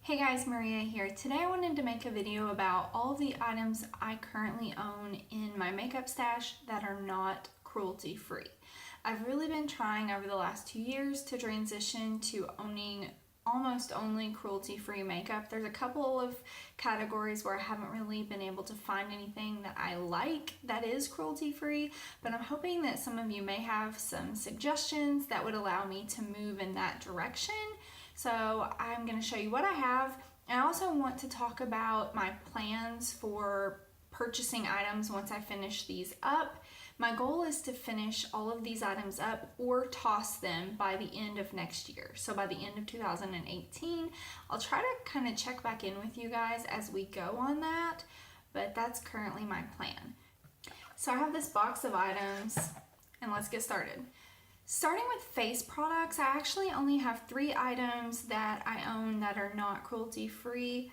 Hey guys, Maria here. Today I wanted to make a video about all of the items I currently own in my makeup stash that are not cruelty-free. I've really been trying over the last 2 years to transition to owning almost only cruelty-free makeup. There's a couple of categories where I haven't really been able to find anything that I like that is cruelty-free, but I'm hoping that some of you may have some suggestions that would allow me to move in that direction. So I'm going to show you what I have. I also want to talk about my plans for purchasing items once I finish these up. My goal is to finish all of these items up or toss them by the end of next year. So by the end of 2018, I'll try to kind of check back in with you guys as we go on that, but that's currently my plan. So I have this box of items and let's get started. Starting with face products, I actually only have 3 items that I own that are not cruelty-free.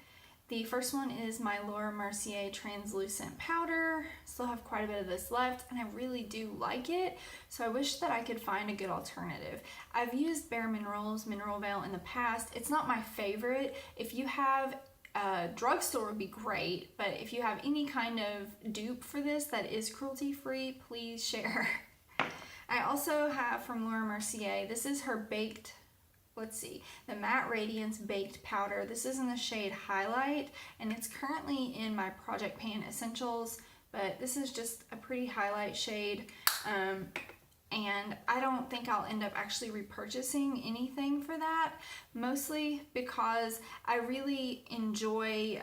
The first one is my Laura Mercier translucent powder. Still have quite a bit of this left and I really do like it, so I wish that I could find a good alternative. I've used Bare Minerals Mineral Veil in the past. It's not my favorite. If you have a drugstore would be great, but if you have any kind of dupe for this that is cruelty-free, please share. I also have from Laura Mercier, this is her baked, the Matte Radiance Baked Powder. This is in the shade Highlight, and it's currently in my Project Pan Essentials, but this is just a pretty highlight shade, and I don't think I'll end up actually repurchasing anything for that, mostly because I really enjoy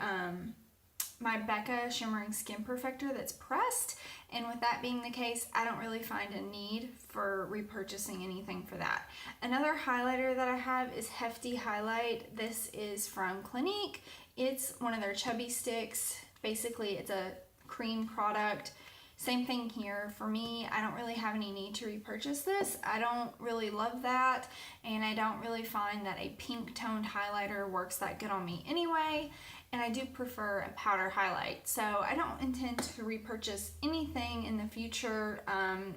my Becca Shimmering Skin Perfector that's pressed, and with that being the case, I don't really find a need for repurchasing anything for that. Another highlighter that I have is Hefty Highlight. This is from Clinique. It's one of their chubby sticks. Basically, it's a cream product. Same thing here. For me, I don't really have any need to repurchase this. I don't really love that, and I don't really find that a pink toned highlighter works that good on me anyway, and I do prefer a powder highlight. So I don't intend to repurchase anything in the future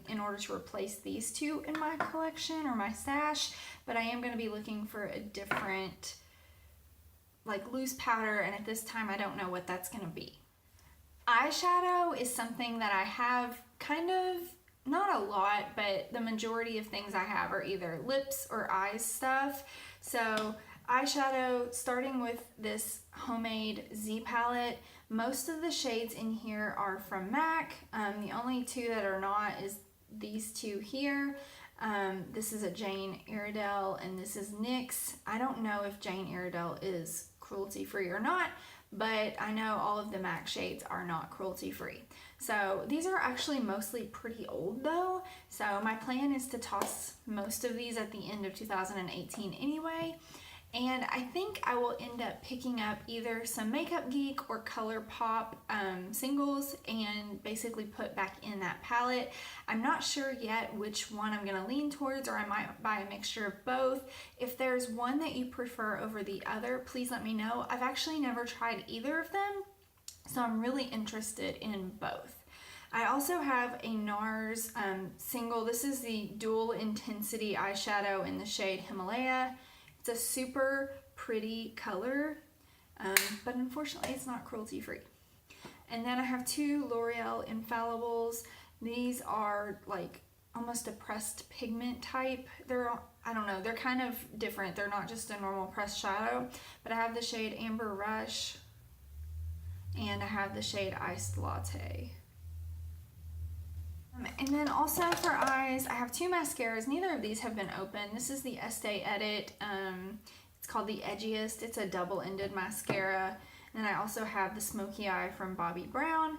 in order to replace these 2 in my collection or my stash, but I am going to be looking for a different loose powder, and at this time I don't know what that's going to be. Eyeshadow is something that I have kind of, not a lot, but the majority of things I have are either lips or eyes stuff. So eyeshadow, starting with this homemade Z palette, most of the shades in here are from MAC. The only 2 that are not is these 2 here. This is a Jane Iredale and this is NYX. I don't know if Jane Iredale is cruelty-free or not, but I know all of the MAC shades are not cruelty-free. So these are actually mostly pretty old though, so my plan is to toss most of these at the end of 2018 anyway, and I think I will end up picking up either some Makeup Geek or ColourPop singles and basically put back in that palette. I'm not sure yet which one I'm going to lean towards, or I might buy a mixture of both. If there's one that you prefer over the other, please let me know. I've actually never tried either of them, so I'm really interested in both. I also have a NARS single. This is the Dual Intensity eyeshadow in the shade Himalaya. It's a super pretty color, but unfortunately it's not cruelty-free. And then I have 2 L'Oreal Infallibles. These are like almost a pressed pigment type. I don't know, they're kind of different. They're not just a normal pressed shadow, but I have the shade Amber Rush and I have the shade Iced Latte. And then also for eyes, I have 2 mascaras. Neither of these have been opened. This is the Estee Edit. It's called the Edgiest. It's a double-ended mascara. And then I also have the Smoky Eye from Bobbi Brown.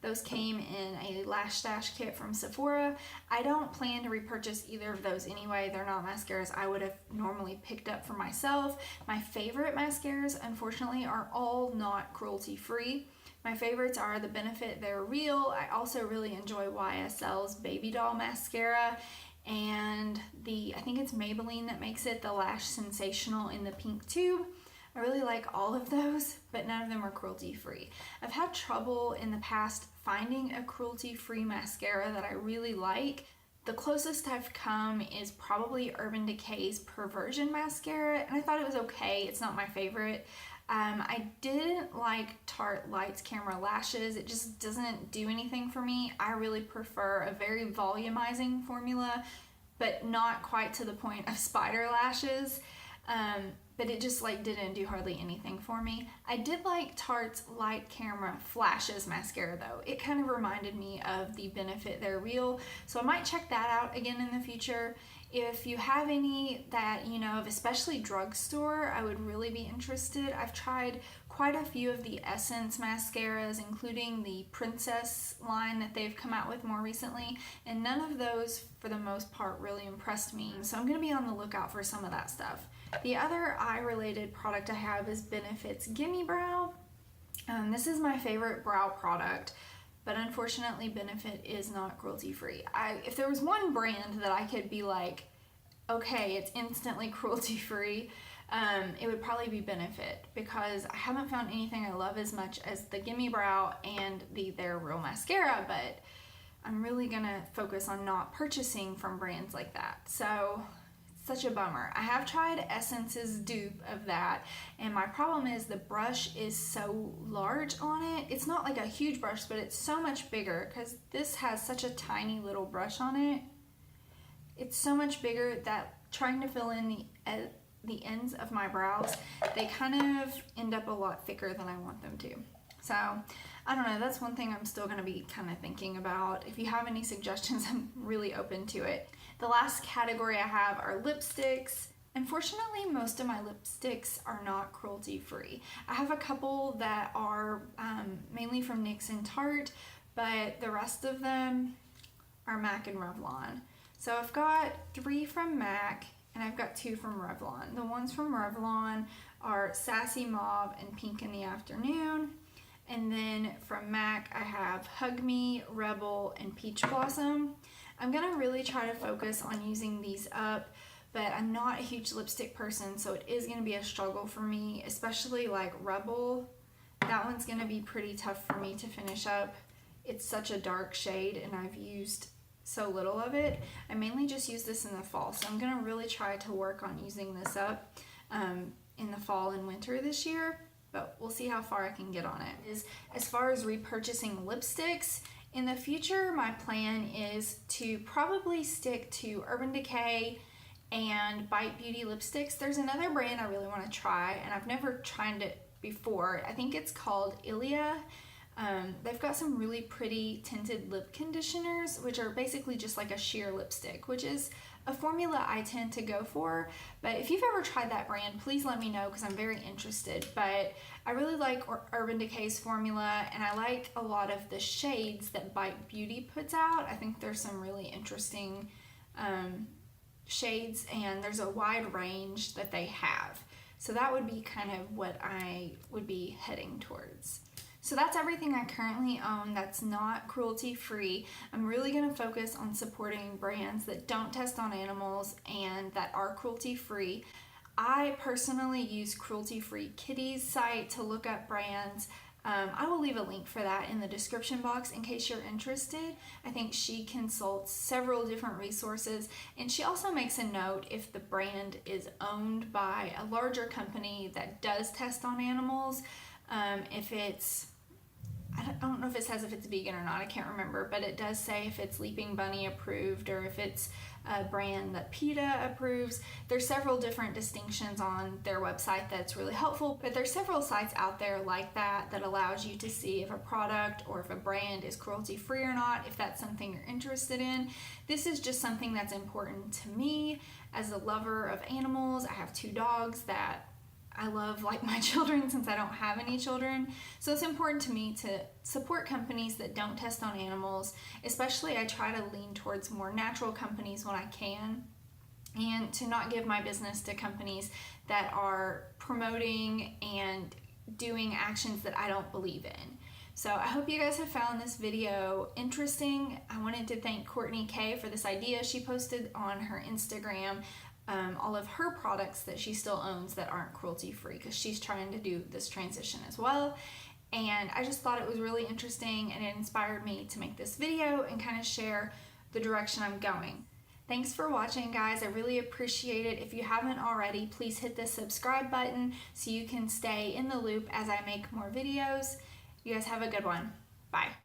Those came in a Lash Stash kit from Sephora. I don't plan to repurchase either of those anyway. They're not mascaras I would have normally picked up for myself. My favorite mascaras, unfortunately, are all not cruelty-free. My favorites are the Benefit They're Real. I also really enjoy YSL's Baby Doll Mascara, and I think it's Maybelline that makes it, the Lash Sensational in the pink tube. I really like all of those, but none of them are cruelty-free. I've had trouble in the past finding a cruelty-free mascara that I really like, The closest I've come is probably Urban Decay's Perversion Mascara, and I thought it was okay. It's not my favorite. I didn't like Tarte Lights Camera Lashes. It just doesn't do anything for me. I really prefer a very volumizing formula, but not quite to the point of spider lashes. But it just like didn't do hardly anything for me. I did like Tarte's Light Camera Flashes mascara though. It kind of reminded me of the Benefit They're Real, so I might check that out again in the future. If you have any that you know of, especially drugstore, I would really be interested. I've tried quite a few of the Essence mascaras, including the Princess line that they've come out with more recently, and none of those for the most part really impressed me, so I'm going to be on the lookout for some of that stuff. The other eye-related product I have is Benefit's Gimme Brow. This is my favorite brow product, but unfortunately Benefit is not cruelty-free. If there was one brand that I could be like, okay, it's instantly cruelty-free, it would probably be Benefit, because I haven't found anything I love as much as the Gimme Brow and the They're Real mascara, but I'm really gonna focus on not purchasing from brands like that. So such a bummer. I have tried Essence's dupe of that, and my problem is the brush is so large on it. It's not like a huge brush, but it's so much bigger because this has such a tiny little brush on it. It's so much bigger that trying to fill in the ends of my brows, they kind of end up a lot thicker than I want them to. So I don't know, that's one thing I'm still going to be kind of thinking about. If you have any suggestions, I'm really open to it. The last category I have are lipsticks. Unfortunately, most of my lipsticks are not cruelty-free. I have a couple that are mainly from NYX and Tarte, but the rest of them are MAC and Revlon. So I've got 3 from MAC and I've got 2 from Revlon. The ones from Revlon are Sassy Mauve and Pink in the Afternoon. And then from MAC, I have Hug Me, Rebel, and Peach Blossom. I'm gonna really try to focus on using these up, but I'm not a huge lipstick person, so it is gonna be a struggle for me, especially like Rebel. That one's gonna be pretty tough for me to finish up. It's such a dark shade, and I've used so little of it. I mainly just use this in the fall, so I'm gonna really try to work on using this up in the fall and winter this year, but we'll see how far I can get on it. As far as repurchasing lipsticks, in the future, my plan is to probably stick to Urban Decay and Bite Beauty lipsticks. There's another brand I really want to try, and I've never tried it before. I think it's called Ilia. They've got some really pretty tinted lip conditioners, which are basically just like a sheer lipstick, which is a formula I tend to go for. But if you've ever tried that brand, please let me know, because I'm very interested. But I really like Urban Decay's formula, and I like a lot of the shades that Bite Beauty puts out. I think there's some really interesting shades, and there's a wide range that they have. So that would be kind of what I would be heading towards. So that's everything I currently own that's not cruelty-free. I'm really going to focus on supporting brands that don't test on animals and that are cruelty-free. I personally use Cruelty Free Kitty's site to look up brands. I will leave a link for that in the description box in case you're interested. I think she consults several different resources, and she also makes a note if the brand is owned by a larger company that does test on animals. If it's, I don't know if it says if it's vegan or not, I can't remember, but it does say if it's Leaping Bunny approved or if it's a brand that PETA approves. There's several different distinctions on their website that's really helpful, but there's several sites out there like that that allows you to see if a product or if a brand is cruelty-free or not, if that's something you're interested in. This is just something that's important to me as a lover of animals. I have 2 dogs that I love like my children since I don't have any children. So it's important to me to support companies that don't test on animals. Especially I try to lean towards more natural companies when I can, and to not give my business to companies that are promoting and doing actions that I don't believe in. So I hope you guys have found this video interesting. I wanted to thank Courtney K for this idea she posted on her Instagram. All of her products that she still owns that aren't cruelty-free, because she's trying to do this transition as well. And I just thought it was really interesting, and it inspired me to make this video and kind of share the direction I'm going. Thanks for watching, guys. I really appreciate it. If you haven't already, please hit the subscribe button so you can stay in the loop as I make more videos. You guys have a good one. Bye.